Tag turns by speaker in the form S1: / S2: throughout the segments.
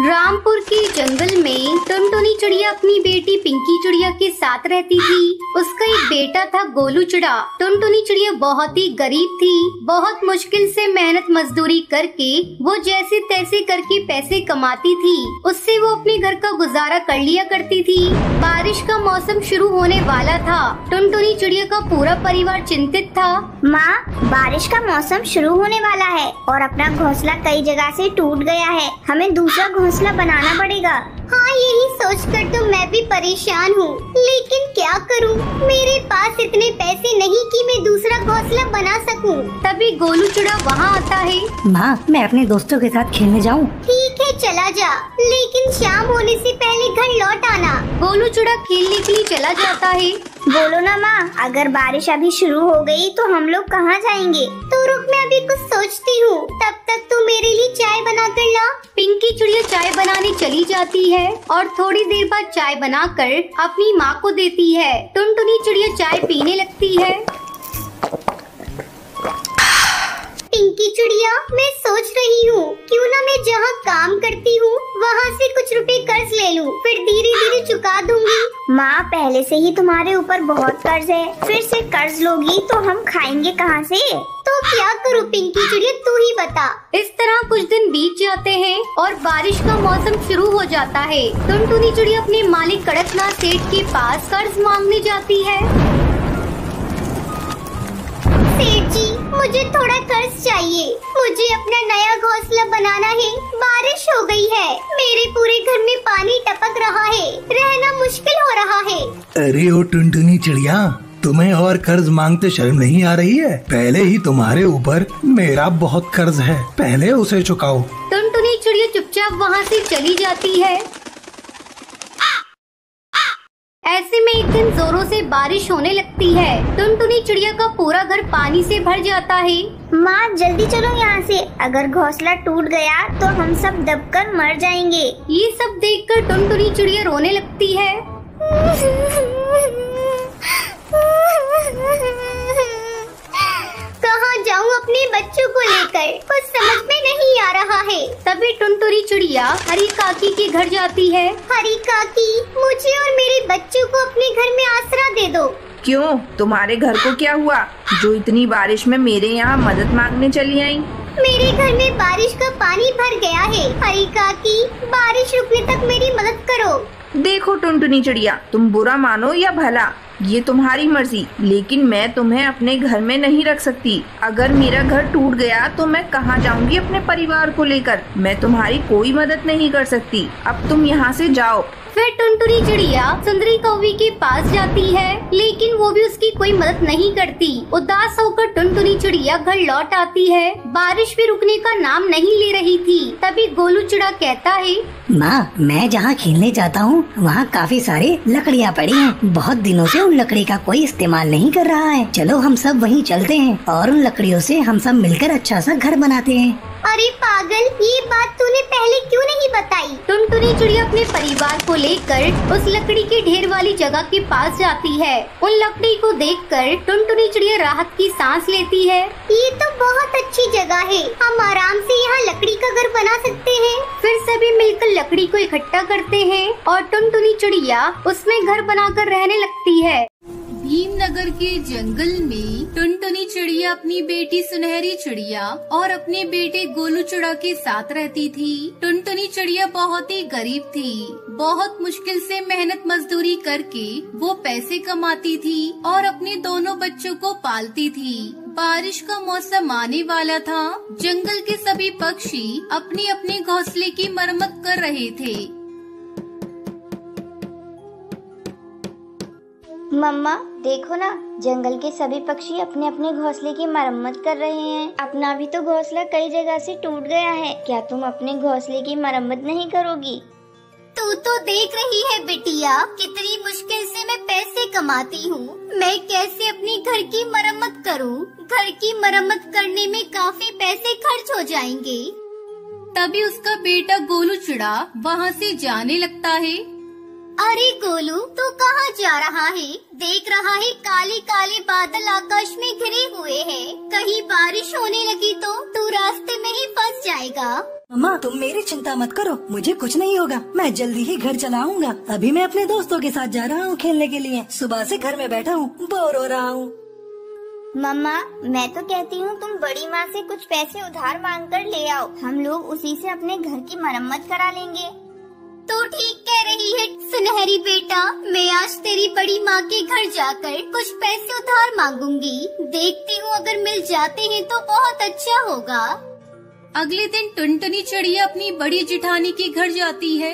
S1: रामपुर के जंगल में टुनटुनी चिड़िया अपनी बेटी पिंकी चिड़िया के साथ रहती थी। उसका एक बेटा था गोलू चिड़ा। टुनटुनी चिड़िया बहुत ही गरीब थी। बहुत मुश्किल से मेहनत मजदूरी करके वो जैसे तैसे करके पैसे कमाती थी। उससे वो अपने घर का गुजारा कर लिया करती थी। बारिश का मौसम शुरू होने वाला था। टुनटुनी चिड़िया का पूरा परिवार चिंतित था।
S2: माँ, बारिश का मौसम शुरू होने वाला है और अपना घोंसला कई जगह से टूट गया है। हमें दूसरा घोंसला बनाना पड़ेगा।
S3: हाँ, यही सोचकर तो मैं भी परेशान हूँ, लेकिन क्या करूँ? मेरे पास इतने पैसे नहीं कि मैं दूसरा घोंसला बना सकूँ।
S1: तभी गोलू चिड़ा वहाँ आता है।
S4: माँ, मैं अपने दोस्तों के साथ खेलने जाऊँ?
S3: ठीक है, चला जा, लेकिन शाम होने से पहले घर लौट आना।
S1: गोलू चिड़ा खेलने के लिए चला जाता है।
S2: बोलो ना माँ, अगर बारिश अभी शुरू हो गई तो हम लोग कहाँ जाएंगे?
S3: तो रुक, मैं अभी कुछ सोचती हूँ। तब तक तू मेरे लिए चाय बना कर ला।
S1: पिंकी चिड़िया चाय बनाने चली जाती है और थोड़ी देर बाद चाय बनाकर अपनी माँ को देती है। टुनटुनी चिड़िया चाय पीने लगती है।
S3: पिंकी चिड़िया, मैं सोच रही हूँ क्यों ना मैं जहाँ काम करती हूँ वहाँ से कुछ रुपए कर्ज ले लूँ, फिर धीरे धीरे चुका दूंगी।
S2: माँ, पहले से ही तुम्हारे ऊपर बहुत कर्ज है, फिर से कर्ज लोगी तो हम खाएंगे कहाँ से?
S3: तो क्या करूँ पिंकी चिड़िया, तू ही बता।
S1: इस तरह कुछ दिन बीत जाते हैं और बारिश का मौसम शुरू हो जाता है। टुनटुनी चिड़िया अपने मालिक कड़कनाथ सेठ के पास कर्ज मांगने जाती है।
S3: सेठ जी, मुझे थोड़ा कर्ज चाहिए। मुझे अपना नया घोंसला बनाना है। बारिश हो गई है, मेरे पूरे घर में पानी टपक रहा है, रहना मुश्किल हो रहा है।
S5: अरे ओ टुनटुनी चिड़िया, तुम्हें और कर्ज मांगते शर्म नहीं आ रही है? पहले ही तुम्हारे ऊपर मेरा बहुत कर्ज है, पहले उसे चुकाओ।
S1: टुनटुनी चिड़िया चुपचाप वहाँ से चली जाती है। ऐसे में एक दिन जोरों से बारिश होने लगती है। टुनटुनी चिड़िया का पूरा घर पानी से भर जाता है।
S2: माँ, जल्दी चलो यहाँ से, अगर घोंसला टूट गया तो हम सब दबकर मर जाएंगे।
S1: ये सब देखकर टुनटुनी चिड़िया रोने लगती है।
S3: कहाँ जाऊँ अपने बच्चों को लेकर, कुछ समझ में नहीं आ रहा है।
S1: तभी टुनटुनी चिड़िया हरी काकी के घर जाती है।
S3: हरी काकी, मुझे और मेरे बच्चों को अपने घर में आसरा दे दो।
S6: क्यों, तुम्हारे घर को क्या हुआ जो इतनी बारिश में मेरे यहाँ मदद मांगने चली आई?
S3: मेरे घर में बारिश का पानी भर गया है। हरी काकी, बारिश रुकने तक मेरी मदद करो।
S6: देखो टुनटुनी चिड़िया, तुम बुरा मानो या भला, ये तुम्हारी मर्जी, लेकिन मैं तुम्हें अपने घर में नहीं रख सकती। अगर मेरा घर टूट गया तो मैं कहाँ जाऊँगी अपने परिवार को लेकर? मैं तुम्हारी कोई मदद नहीं कर सकती। अब तुम यहाँ से जाओ।
S1: फिर टुनटुनी चिड़िया सुंदरी कौवी के पास जाती है, लेकिन वो भी उसकी कोई मदद नहीं करती। उदास होकर टुनटुनी चिड़िया घर लौट आती है। बारिश भी रुकने का नाम नहीं ले रही थी। तभी गोलू चिड़ा कहता है,
S4: माँ, मैं जहाँ खेलने जाता हूँ वहाँ काफी सारे लकड़ियाँ पड़ी हैं। बहुत दिनों से उन लकड़ी का कोई इस्तेमाल नहीं कर रहा है। चलो हम सब वहीं चलते हैं और उन लकड़ियों से हम सब मिलकर अच्छा सा घर बनाते हैं।
S3: अरे पागल, ये बात तूने पहले क्यों नहीं बताई?
S1: टुनटुनी चिड़िया अपने परिवार को लेकर उस लकड़ी के ढेर वाली जगह के पास जाती है। उन लकड़ी को देखकर टुनटुनी चिड़िया राहत की सांस लेती है।
S3: ये तो बहुत अच्छी जगह है, हम आराम से यहाँ लकड़ी का घर बना सकते हैं।
S1: फिर सभी मिलकर लकड़ी को इकट्ठा करते हैं और टुनटुनी चिड़िया उसमें घर बनाकर रहने लगती है। भीमनगर के जंगल में टुनटुनी चिड़िया अपनी बेटी सुनहरी चिड़िया और अपने बेटे गोलू चिड़ा के साथ रहती थी। टुनटुनी चिड़िया बहुत ही गरीब थी। बहुत मुश्किल से मेहनत मजदूरी करके वो पैसे कमाती थी और अपने दोनों बच्चों को पालती थी। बारिश का मौसम आने वाला था। जंगल के सभी पक्षी अपने अपने घोंसले की मरम्मत कर रहे थे।
S2: मम्मा, देखो ना, जंगल के सभी पक्षी अपने अपने घोंसले की मरम्मत कर रहे हैं। अपना भी तो घोंसला कई जगह से टूट गया है। क्या तुम अपने घोंसले की मरम्मत नहीं करोगी?
S3: तू तो देख रही है बिटिया, कितनी मुश्किल से मैं पैसे कमाती हूँ। मैं कैसे अपनी घर की मरम्मत करूँ? घर की मरम्मत करने में काफी पैसे खर्च हो जाएंगे।
S1: तभी उसका बेटा गोलू चिड़ा वहाँ से जाने लगता है।
S3: अरे गोलू, तू कहाँ जा रहा है? देख रहा है काले काले बादल आकाश में घिरे हुए हैं। कहीं बारिश होने लगी तो तू रास्ते में ही फंस जाएगा।
S4: मम्मा तुम मेरी चिंता मत करो, मुझे कुछ नहीं होगा। मैं जल्दी ही घर चला आऊंगा। अभी मैं अपने दोस्तों के साथ जा रहा हूँ खेलने के लिए। सुबह से घर में बैठा हूँ, बोर हो रहा हूँ।
S2: मम्मा मैं तो कहती हूँ तुम बड़ी माँ से कुछ पैसे उधार मांग कर ले आओ, हम लोग उसी से अपने घर की मरम्मत करा लेंगे।
S3: तो ठीक कह रही है सुनहरी बेटा, मैं आज तेरी बड़ी माँ के घर जाकर कुछ पैसे उधार मांगूंगी। देखती हूँ अगर मिल जाते हैं तो बहुत अच्छा होगा।
S1: अगले दिन टुनटुनी चिड़िया अपनी बड़ी जेठानी के घर जाती है।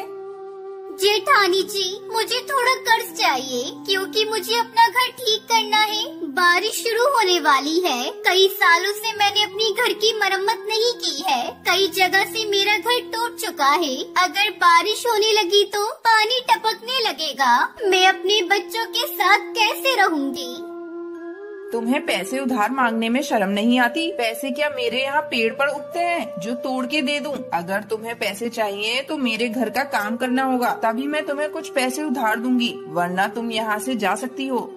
S3: जेठानी जी मुझे थोड़ा कर्ज चाहिए क्योंकि मुझे अपना घर ठीक करना है। बारिश शुरू होने वाली है। कई सालों से मैंने अपनी घर की मरम्मत नहीं की है। कई जगह से मेरा घर टूट चुका है। अगर बारिश होने लगी तो पानी टपकने लगेगा। मैं अपने बच्चों के साथ कैसे रहूंगी?
S6: तुम्हें पैसे उधार मांगने में शर्म नहीं आती? पैसे क्या मेरे यहाँ पेड़ पर उगते हैं जो तोड़ के दे दूं? अगर तुम्हें पैसे चाहिए तो मेरे घर का काम करना होगा, तभी मैं तुम्हें कुछ पैसे उधार दूंगी, वरना तुम यहाँ से जा सकती हो।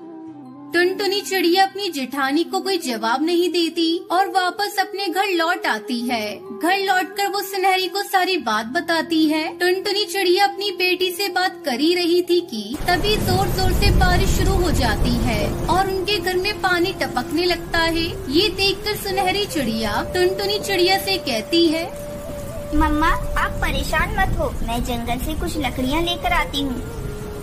S1: टुनटुनी चिड़िया अपनी जेठानी को कोई जवाब नहीं देती और वापस अपने घर लौट आती है। घर लौटकर वो सुनहरी को सारी बात बताती है। टुनटुनी चिड़िया अपनी बेटी से बात कर ही रही थी कि तभी जोर जोर से बारिश शुरू हो जाती है और उनके घर में पानी टपकने लगता है। ये देखकर सुनहरी चिड़िया टुनटुनी चिड़िया से कहती है,
S2: मम्मा आप परेशान मत हो, मैं जंगल से कुछ लकड़ियाँ लेकर आती हूँ।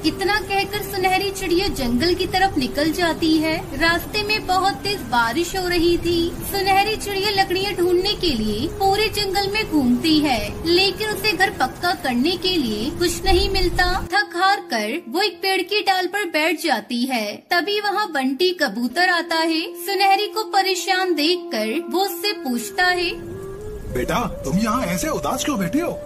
S1: इतना कहकर सुनहरी चिड़िया जंगल की तरफ निकल जाती है। रास्ते में बहुत तेज बारिश हो रही थी। सुनहरी चिड़िया लकड़ियाँ ढूंढने के लिए पूरे जंगल में घूमती है, लेकिन उसे घर पक्का करने के लिए कुछ नहीं मिलता। थक हार कर वो एक पेड़ की डाल पर बैठ जाती है। तभी वहाँ बंटी कबूतर आता है। सुनहरी को परेशान देखकर वो उससे पूछता है,
S5: बेटा तुम यहाँ ऐसे उदास क्यों बैठे हो?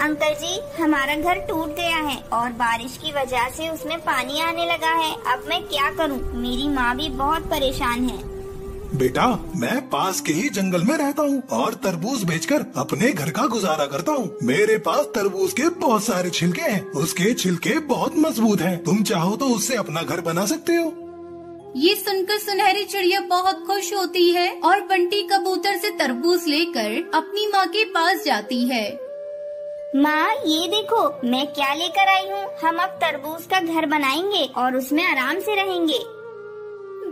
S2: अंकल जी हमारा घर टूट गया है और बारिश की वजह से उसमें पानी आने लगा है। अब मैं क्या करूं? मेरी माँ भी बहुत परेशान है।
S5: बेटा मैं पास के ही जंगल में रहता हूँ और तरबूज बेचकर अपने घर का गुजारा करता हूँ। मेरे पास तरबूज के बहुत सारे छिलके हैं। उसके छिलके बहुत मजबूत हैं। तुम चाहो तो उससे अपना घर बना सकते हो।
S1: ये सुनकर सुनहरी चिड़िया बहुत खुश होती है और बंटी कबूतर से तरबूज लेकर अपनी माँ के पास जाती है।
S2: माँ ये देखो मैं क्या लेकर आई हूँ। हम अब तरबूज का घर बनाएंगे और उसमें आराम से रहेंगे।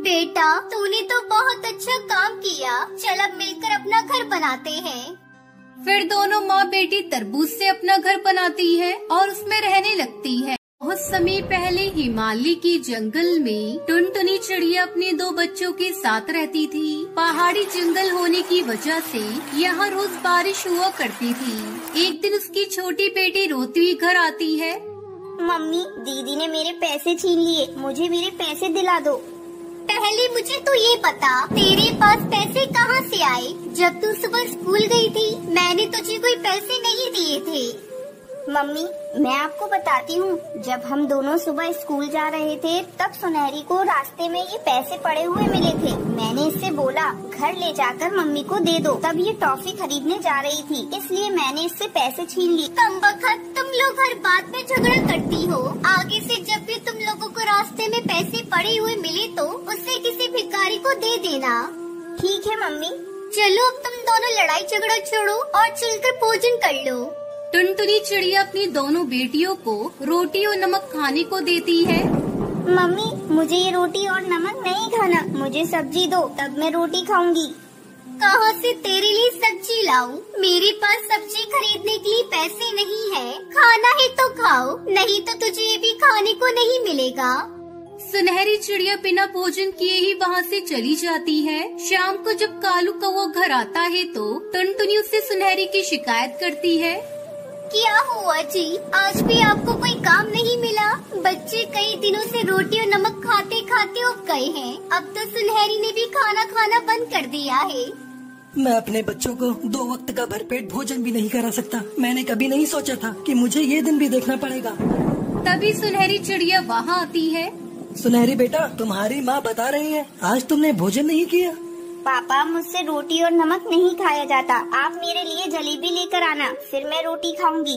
S3: बेटा तूने तो बहुत अच्छा काम किया। चल अब मिलकर अपना घर बनाते हैं।
S1: फिर दोनों माँ बेटी तरबूज से अपना घर बनाती है और उसमें रहने लगती है। बहुत समय पहले हिमालय के जंगल में टुनटुनी चिड़िया अपने 2 बच्चों के साथ रहती थी। पहाड़ी जंगल होने की वजह से यहाँ रोज बारिश हुआ करती थी। एक दिन उसकी छोटी बेटी रोती हुई घर आती है।
S2: मम्मी दीदी ने मेरे पैसे छीन लिए, मुझे मेरे पैसे दिला दो।
S3: पहले मुझे तो ये बता तेरे पास पैसे कहाँ से आए? जब तू सुबह स्कूल गई थी मैंने तुझे कोई पैसे नहीं दिए थे।
S2: मम्मी मैं आपको बताती हूँ, जब हम दोनों सुबह स्कूल जा रहे थे तब सुनहरी को रास्ते में ये पैसे पड़े हुए मिले थे। मैंने इससे बोला घर ले जाकर मम्मी को दे दो। तब ये टॉफी खरीदने जा रही थी, इसलिए मैंने इससे पैसे छीन लिए।
S3: कमबख्त तुम लोग हर बात में झगड़ा करती हो। आगे से जब भी तुम लोगों को रास्ते में पैसे पड़े हुए मिले तो उससे किसी भिखारी को दे देना।
S2: ठीक है मम्मी।
S3: चलो अब तुम दोनों लड़ाई झगड़ा छोड़ो और चलकर भोजन कर लो।
S1: टुनटुनी चिड़िया अपनी दोनों बेटियों को रोटी और नमक खाने को देती है।
S2: मम्मी मुझे ये रोटी और नमक नहीं खाना, मुझे सब्जी दो तब मैं रोटी खाऊंगी।
S3: कहाँ से तेरे लिए सब्जी लाऊं? मेरे पास सब्जी खरीदने के लिए पैसे नहीं है। खाना है तो खाओ, नहीं तो तुझे ये भी खाने को नहीं मिलेगा।
S1: सुनहरी चिड़िया बिना भोजन किए ही वहाँ से चली जाती है। शाम को जब कालू कौवा घर आता है तो टुनटुनी उससे सुनहरी की शिकायत करती है।
S3: क्या हुआ जी, आज भी आपको कोई काम नहीं मिला? बच्चे कई दिनों से रोटी और नमक खाते खाते उब गए हैं। अब तो सुनहरी ने भी खाना खाना बंद कर दिया है।
S4: मैं अपने बच्चों को 2 वक्त का भरपेट भोजन भी नहीं करा सकता। मैंने कभी नहीं सोचा था कि मुझे ये दिन भी देखना पड़ेगा।
S1: तभी सुनहरी चिड़िया वहाँ आती है।
S4: सुनहरी बेटा तुम्हारी माँ बता रही है आज तुमने भोजन नहीं किया।
S2: पापा मुझसे रोटी और नमक नहीं खाया जाता। आप मेरे लिए जलेबी लेकर आना, फिर मैं रोटी खाऊंगी।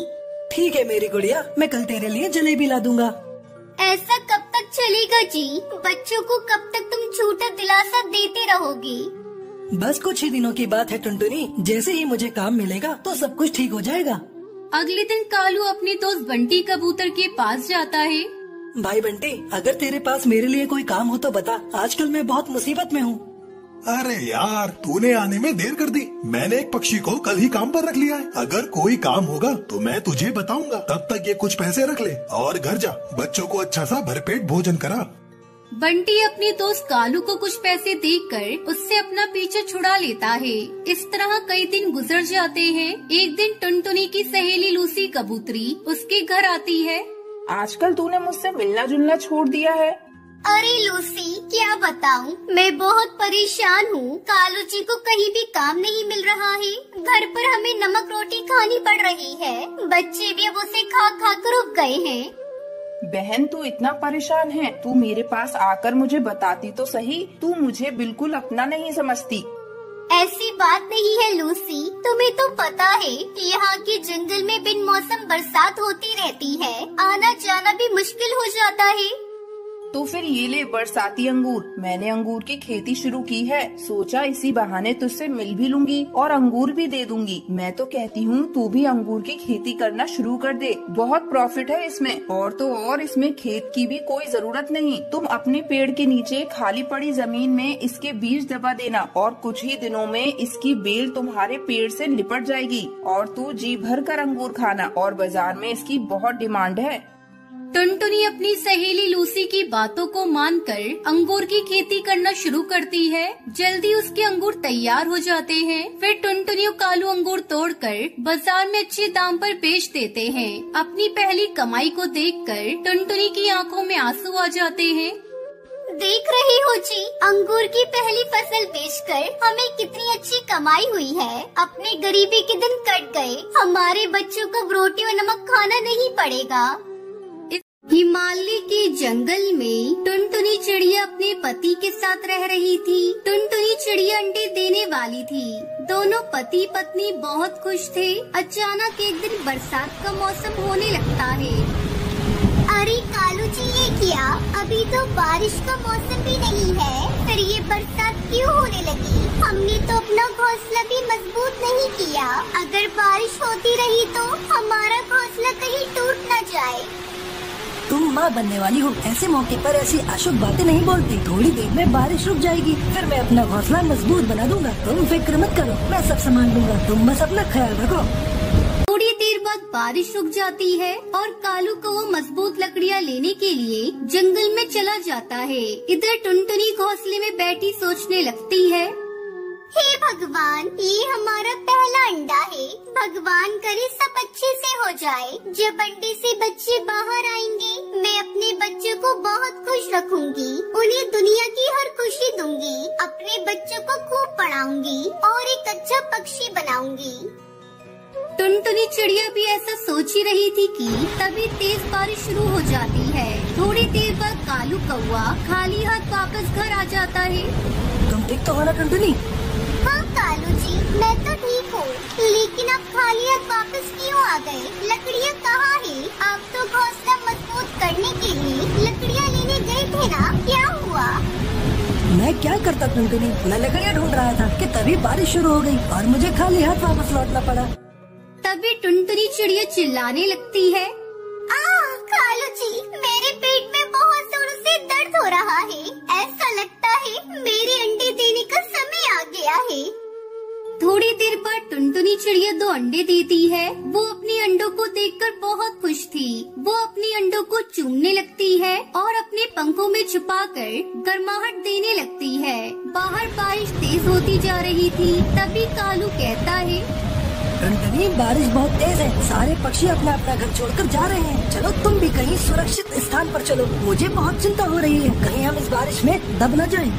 S4: ठीक है मेरी गुड़िया, मैं कल तेरे लिए जलेबी ला दूंगा।
S3: ऐसा कब तक चलेगा जी? बच्चों को कब तक तुम झूठा दिलासा देते रहोगे?
S7: बस कुछ ही दिनों की बात है टुनटुनी, जैसे ही मुझे काम मिलेगा तो सब कुछ ठीक हो जाएगा।
S1: अगले दिन कालू अपने दोस्त बंटी कबूतर के पास जाता है।
S7: भाई बंटी, अगर तेरे पास मेरे लिए कोई काम हो तो बता, आजकल मैं बहुत मुसीबत में हूँ।
S5: अरे यार, तूने आने में देर कर दी। मैंने एक पक्षी को कल ही काम पर रख लिया है। अगर कोई काम होगा तो मैं तुझे बताऊंगा। तब तक ये कुछ पैसे रख ले और घर जा, बच्चों को अच्छा सा भरपेट भोजन करा।
S1: बंटी अपने दोस्त कालू को कुछ पैसे देकर उससे अपना पीछा छुड़ा लेता है। इस तरह कई दिन गुजर जाते हैं। एक दिन टुनटुनी की सहेली लूसी कबूतरी उसके घर आती है।
S6: आजकल तूने मुझसे मिलना जुलना छोड़ दिया है।
S3: अरे लूसी, क्या बताऊं, मैं बहुत परेशान हूँ। कालू जी को कहीं भी काम नहीं मिल रहा है। घर पर हमें नमक रोटी खानी पड़ रही है। बच्चे भी अब उसे खा खा कर उब गए हैं।
S6: बहन, तू इतना परेशान है, तू मेरे पास आकर मुझे बताती तो सही। तू मुझे बिल्कुल अपना नहीं समझती।
S3: ऐसी बात नहीं है लूसी, तुम्हें तो पता है कि यहाँ के जंगल में बिन मौसम बरसात होती रहती है। आना जाना भी मुश्किल हो जाता है।
S6: तो फिर ये ले बरसाती अंगूर। मैंने अंगूर की खेती शुरू की है। सोचा इसी बहाने तुझसे मिल भी लूंगी और अंगूर भी दे दूंगी। मैं तो कहती हूँ तू भी अंगूर की खेती करना शुरू कर दे। बहुत प्रॉफिट है इसमें। और तो और इसमें खेत की भी कोई जरूरत नहीं। तुम अपने पेड़ के नीचे खाली पड़ी जमीन में इसके बीज दबा देना और कुछ ही दिनों में इसकी बेल तुम्हारे पेड़ से लिपट जाएगी और तू जी भर कर अंगूर खाना। और बाजार में इसकी बहुत डिमांड है।
S1: टुनटुनी अपनी सहेली लूसी की बातों को मानकर अंगूर की खेती करना शुरू करती है। जल्दी उसके अंगूर तैयार हो जाते हैं। फिर टुनटुनी और कालू अंगूर तोड़कर बाजार में अच्छे दाम पर बेच देते हैं। अपनी पहली कमाई को देखकर टुनटुनी की आंखों में आंसू आ जाते हैं।
S3: देख रहे हो जी, अंगूर की पहली फसल बेचकर हमें कितनी अच्छी कमाई हुई है। अपने गरीबी के दिन कट गए। हमारे बच्चों को रोटी और नमक खाना नहीं पड़ेगा।
S1: हिमालय के जंगल में टुनटुनी चिड़िया अपने पति के साथ रह रही थी। टुनटुनी चिड़िया अंडे देने वाली थी। दोनों पति पत्नी बहुत खुश थे। अचानक एक दिन बरसात का मौसम होने लगता है।
S3: अरे कालू जी, ये क्या? अभी तो बारिश का मौसम भी नहीं है, फिर ये बरसात क्यों होने लगी? हमने तो अपना घोंसला भी मजबूत नहीं किया। अगर बारिश होती रही तो हमारा घोंसला कहीं टूट न जाए।
S7: तुम माँ बनने वाली हो, ऐसे मौके पर ऐसी अशुभ बातें नहीं बोलती। थोड़ी देर में बारिश रुक जाएगी, फिर मैं अपना घोंसला मजबूत बना दूंगा। तुम फिक्र मत करो, मैं सब संभाल लूंगा। तुम बस अपना ख्याल रखो।
S1: थोड़ी देर बाद बारिश रुक जाती है और कालू को वो मजबूत लकड़ियाँ लेने के लिए जंगल में चला जाता है। इधर टुनटुनी घोंसले में बैठी सोचने लगती है।
S3: हे भगवान, ये हमारा पहला अंडा है। भगवान करे सब अच्छे से हो जाए। जब अंडे से बच्चे बाहर आएंगे, मैं अपने बच्चों को बहुत खुश रखूंगी। उन्हें दुनिया की हर खुशी दूंगी। अपने बच्चों को खूब पढ़ाऊंगी और एक अच्छा पक्षी बनाऊंगी।
S1: टुनटुनी चिड़िया भी ऐसा सोच ही रही थी कि तभी तेज बारिश शुरू हो जाती है। थोड़ी देर बाद कालू कौआ खाली हाथ वापस घर आ जाता है।
S7: तुम ठीक तो हो ना टुनटुनी?
S3: हाँ कालू जी, मैं तो ठीक हूँ, लेकिन आप खाली हाथ वापस क्यों आ गए? लकड़ियाँ कहाँ है? आप तो घोंसला मजबूत करने के लिए लकड़ियाँ लेने गए थे ना, क्या हुआ?
S7: मैं क्या करता टुनटुनी, मैं लकड़ियाँ ढूंढ रहा था कि तभी बारिश शुरू हो गई और मुझे खाली हाथ वापस लौटना पड़ा।
S1: तभी टुनटुनी चिड़िया चिल्लाने लगती है।
S3: कालू जी, मेरे पेट में बहुत जोरों से दर्द हो रहा है। ऐसा लगता है मेरे अंडे देने का समय आ गया है।
S1: थोड़ी देर बाद टुनटुनी चिड़िया 2 अंडे देती है। वो अपने अंडों को देखकर बहुत खुश थी। वो अपने अंडों को चूमने लगती है और अपने पंखों में छुपाकर गर्माहट देने लगती है। बाहर बारिश तेज होती जा रही थी। तभी कालू कहता है।
S7: टुनटुनी, बारिश बहुत तेज है। सारे पक्षी अपना अपना घर छोड़कर जा रहे हैं। चलो तुम भी कहीं सुरक्षित स्थान पर चलो। मुझे बहुत चिंता हो रही है, कहीं हम इस बारिश में दब न जाएं।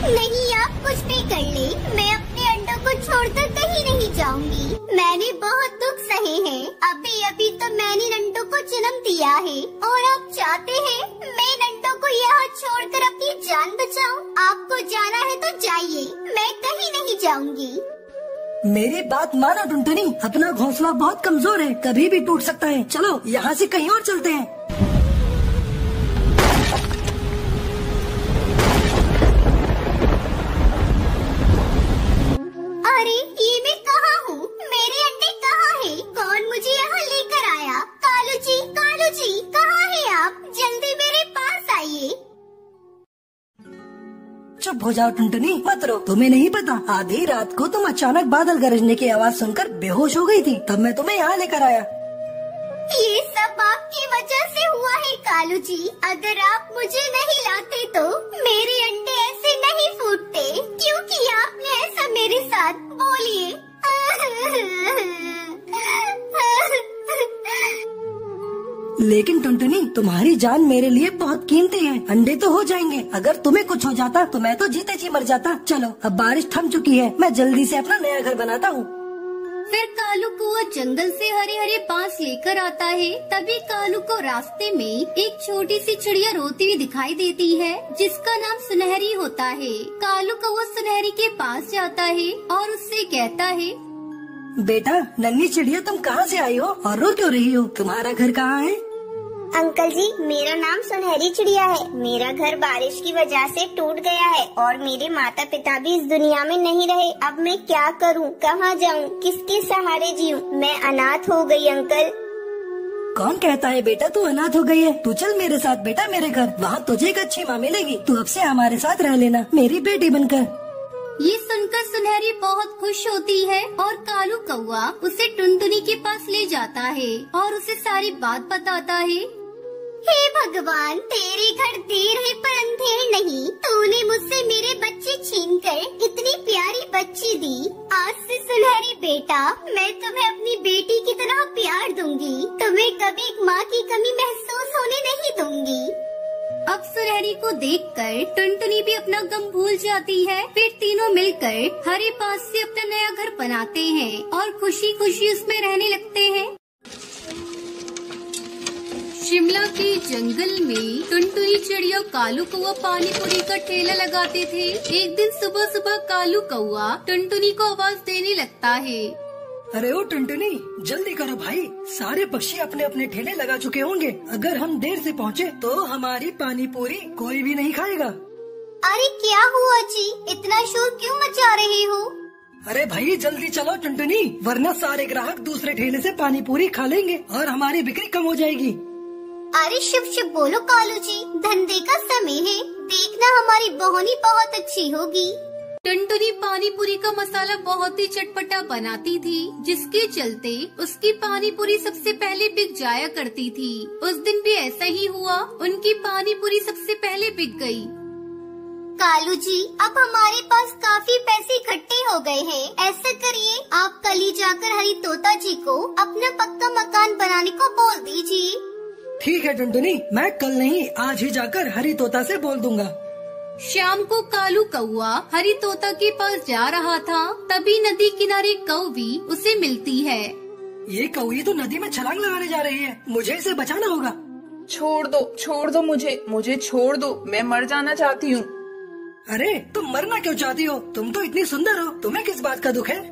S3: नहीं, आप कुछ भी कर ले, मैं अपने अंडों को छोड़कर कहीं नहीं जाऊंगी। मैंने बहुत दुख सहे हैं। अभी अभी तो मैंने अंडों को जन्म दिया है और आप चाहते हैं मैं अंडों को यहाँ छोड़कर अपनी जान बचाऊं? आपको जाना है तो जाइए, मैं कहीं नहीं जाऊंगी।
S7: मेरी बात मानो टुनटुनी, अपना घोंसला बहुत कमजोर है, कभी भी टूट सकता है। चलो यहाँ से कहीं और चलते हैं। हो जाओ टुनटुनी, मत रो। तुम्हें नहीं पता, आधी रात को तुम अचानक बादल गरजने की आवाज सुनकर बेहोश हो गई थी, तब मैं तुम्हें यहाँ लेकर आया।
S3: ये सब आपकी वजह से हुआ है कालू जी। अगर आप मुझे नहीं लाते तो मेरे अंडे ऐसे नहीं फूटते। क्यों किया आपने ऐसा मेरे साथ, बोलिए।
S7: लेकिन टुनटुनी, तुम्हारी जान मेरे लिए बहुत कीमती है। अंडे तो हो जाएंगे, अगर तुम्हें कुछ हो जाता तो मैं तो जीते जी मर जाता। चलो अब बारिश थम चुकी है, मैं जल्दी से अपना नया घर बनाता हूँ।
S1: फिर कालू कौवा जंगल से हरे हरे बांस लेकर आता है। तभी कालू को रास्ते में एक छोटी सी चिड़िया रोती हुई दिखाई देती है, जिसका नाम सुनहरी होता है। कालू कौवा सुनहरी के पास जाता है और उससे कहता है,
S7: बेटा नन्ही चिड़िया, तुम कहाँ से आई हो और रो क्यों रही हो? तुम्हारा घर कहाँ है?
S2: अंकल जी, मेरा नाम सुनहरी चिड़िया है। मेरा घर बारिश की वजह से टूट गया है और मेरे माता पिता भी इस दुनिया में नहीं रहे। अब मैं क्या करूं? कहाँ जाऊं? किसके सहारे जीऊं? मैं अनाथ हो गई अंकल।
S7: कौन कहता है बेटा तू अनाथ हो गई है? तू चल मेरे साथ बेटा मेरे घर, वहाँ तुझे एक अच्छी माँ मिलेगी। तू अब से हमारे साथ रह लेना मेरी बेटी बनकर।
S1: ये सुनकर सुनहरी बहुत खुश होती है और कालू कौवा उसे टुनटुनी के पास ले जाता है और उसे सारी बात बताता है।
S3: हे भगवान, तेरे घर देर है पर अंधेर नहीं। तूने मुझसे मेरे बच्चे छीनकर इतनी प्यारी बच्ची दी। आज से सुनहरी बेटा, मैं तुम्हें अपनी बेटी की तरह प्यार दूंगी। तुम्हें कभी एक माँ की कमी महसूस होने नहीं दूंगी।
S1: अब सुनहरी को देखकर टुनटुनी भी अपना गम भूल जाती है। फिर तीनों मिलकर हरे बांस से अपना नया घर बनाते हैं और खुशी खुशी उसमें रहने लगते हैं। शिमला के जंगल में टुनटुनी चिड़िया कालू कौवा पानी पूरी का ठेला लगाते थे। एक दिन सुबह सुबह कालू कौवा टुनटुनी को आवाज देने लगता है,
S7: अरे ओ टुनटुनी, जल्दी करो भाई, सारे पक्षी अपने अपने ठेले लगा चुके होंगे। अगर हम देर से पहुँचे तो हमारी पानी पूरी कोई भी नहीं खाएगा।
S3: अरे क्या हुआ जी, इतना शोर क्यों मचा रहे हो?
S7: अरे भाई जल्दी चलो टुनटुनी, वरना सारे ग्राहक दूसरे ठेले से पानी पूरी खा लेंगे और हमारी बिक्री कम हो जाएगी।
S3: अरे शुभ शुभ बोलो कालू जी, धंधे का समय है, देखना हमारी बोहनी बहुत अच्छी होगी।
S1: टुनटुनी पानी पूरी का मसाला बहुत ही चटपटा बनाती थी, जिसके चलते उसकी पानी पूरी सबसे पहले बिक जाया करती थी। उस दिन भी ऐसा ही हुआ, उनकी पानी पूरी सबसे पहले बिक गई।
S3: कालू जी, अब हमारे पास काफी पैसे इकट्ठे हो गए हैं। ऐसा करिए, आप कल ही जाकर हरी तोता जी को अपना पक्का मकान बनाने को बोल दीजिए।
S7: ठीक है टुनटुनी, मैं कल नहीं आज ही जाकर हरी तोता से बोल दूंगा।
S1: शाम को कालू कौवा हरी तोता के पास जा रहा था, तभी नदी किनारे कौवी उसे मिलती है।
S7: ये कौवी तो नदी में छलांग लगाने जा रही है, मुझे इसे बचाना होगा।
S6: छोड़ दो मुझे छोड़ दो, मैं मर जाना चाहती हूँ।
S7: अरे तुम मरना क्यों चाहती हो? तुम तो इतनी सुंदर हो, तुम्हें किस बात का दुख है?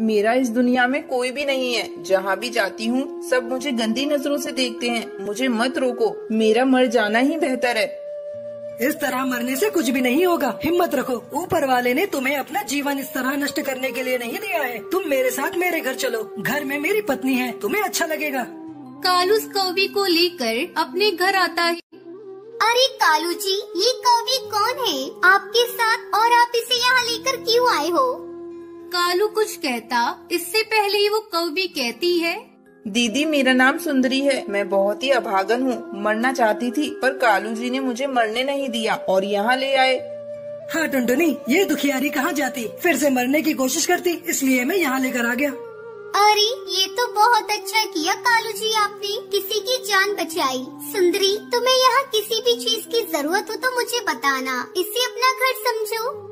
S6: मेरा इस दुनिया में कोई भी नहीं है। जहाँ भी जाती हूँ सब मुझे गंदी नजरों से देखते हैं। मुझे मत रोको, मेरा मर जाना ही बेहतर है।
S7: इस तरह मरने से कुछ भी नहीं होगा, हिम्मत रखो। ऊपर वाले ने तुम्हें अपना जीवन इस तरह नष्ट करने के लिए नहीं दिया है। तुम मेरे साथ मेरे घर चलो, घर में मेरी पत्नी है, तुम्हें अच्छा लगेगा।
S1: कालू उस कौवी को लेकर अपने घर आता है।
S3: अरे कालू जी, ये कौवी कौन है आपके साथ और आप इसे यहाँ लेकर क्यों आए हो?
S1: कालू कुछ कहता, इससे पहले ही वो कौवी कहती है,
S6: दीदी मेरा नाम सुंदरी है, मैं बहुत ही अभागन हूँ, मरना चाहती थी पर कालू जी ने मुझे मरने नहीं दिया और यहाँ ले आए।
S7: हाँ टुनटुनी, ये दुखियारी कहाँ जाती, फिर से मरने की कोशिश करती, इसलिए मैं यहाँ लेकर आ गया।
S3: अरे ये तो बहुत अच्छा किया कालू जी, आपने किसी की जान बचाई। सुंदरी, तुम्हें यहाँ किसी भी चीज की जरूरत हो तो मुझे बताना, इसे अपना घर समझो।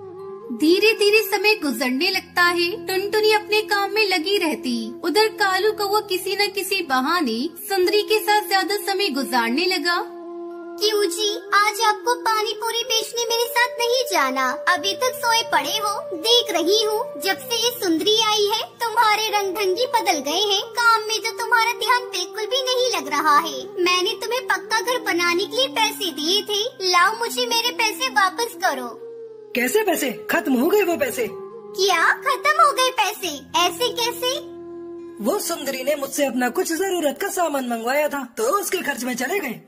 S1: धीरे धीरे समय गुजरने लगता है। टुनटुनी अपने काम में लगी रहती, उधर कालू कौवा किसी न किसी बहाने सुंदरी के साथ ज्यादा समय गुजारने लगा।
S3: क्यों जी, आज आपको पानी पूरी बेचने मेरे साथ नहीं जाना? अभी तक सोए पड़े हो, देख रही हूँ। जब से ये सुंदरी आई है तुम्हारे रंग ढंगी बदल गए हैं, काम में तो तुम्हारा ध्यान बिल्कुल भी नहीं लग रहा है। मैंने तुम्हें पक्का घर बनाने के लिए पैसे दिए थे, लाओ मुझे मेरे पैसे वापस करो।
S7: कैसे पैसे? खत्म हो गए वो पैसे।
S3: क्या खत्म हो गए पैसे? ऐसे कैसे?
S7: वो सुंदरी ने मुझसे अपना कुछ जरूरत का सामान मंगवाया था तो उसके खर्च में चले गए।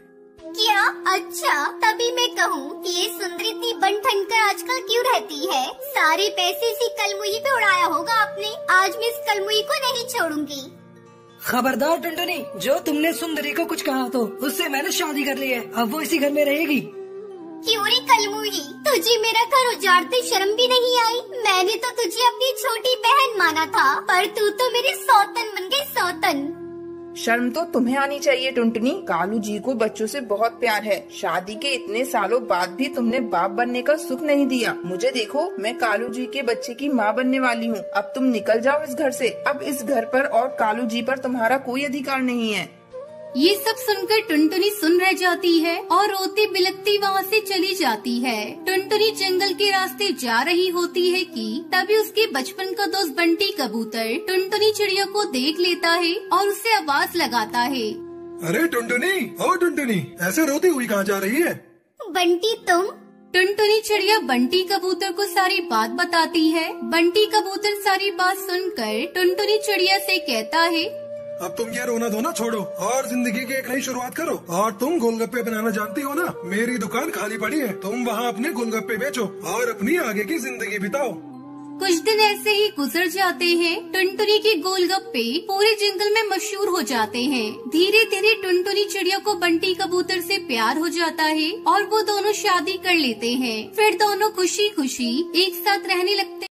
S3: क्या? अच्छा, तभी मैं कहूँ कि ये सुंदरी इतनी बन ठन कर आजकल क्यों रहती है? सारे पैसे इसी कलमुही पे उड़ाया होगा आपने। आज मैं इस कलमुही को नहीं छोड़ूंगी।
S7: खबरदार टुनटुनी, जो तुमने सुंदरी को कुछ कहा तो उससे मैंने शादी कर ली है, अब वो इसी घर में रहेगी।
S3: क्यों रे कलमुही, तुझे मेरा घर उजाड़ते शर्म भी नहीं आई? मैंने तो तुझे अपनी छोटी बहन माना था, पर तू तो मेरी सौतन बन गई, सौतन।
S6: शर्म तो तुम्हें आनी चाहिए टुनटुनी। कालू जी को बच्चों से बहुत प्यार है। शादी के इतने सालों बाद भी तुमने बाप बनने का सुख नहीं दिया। मुझे देखो, मैं कालू जी के बच्चे की माँ बनने वाली हूँ। अब तुम निकल जाओ इस घर से। अब इस घर पर और कालू जी पर तुम्हारा कोई अधिकार नहीं है।
S1: ये सब सुनकर टुनटुनी सुन रह जाती है और रोती बिलखती वहाँ से चली जाती है। टुनटुनी जंगल के रास्ते जा रही होती है कि तभी उसके बचपन का दोस्त बंटी कबूतर टुनटुनी चिड़िया को देख लेता है और उसे आवाज लगाता है।
S5: अरे टुनटुनी, ओ टुनटुनी, ऐसे रोती हुई कहाँ जा रही है?
S3: बंटी तुम?
S1: टुनटुनी चिड़िया बंटी कबूतर को सारी बात बताती है। बंटी कबूतर सारी बात सुनकर टुनटुनी चिड़िया से कहता है,
S5: अब तुम ये रोना धोना छोड़ो और जिंदगी की एक नई शुरुआत करो। और तुम गोलगप्पे बनाना जानती हो ना? मेरी दुकान खाली पड़ी है, तुम वहाँ अपने गोलगप्पे बेचो और अपनी आगे की जिंदगी बिताओ।
S1: कुछ दिन ऐसे ही गुजर जाते हैं। टुनटुनी के गोलगप्पे पूरे जंगल में मशहूर हो जाते हैं। धीरे धीरे टुनटुनी चिड़िया को बंटी कबूतर से प्यार हो जाता है और वो दोनों शादी कर लेते हैं। फिर दोनों खुशी खुशी एक साथ रहने लगते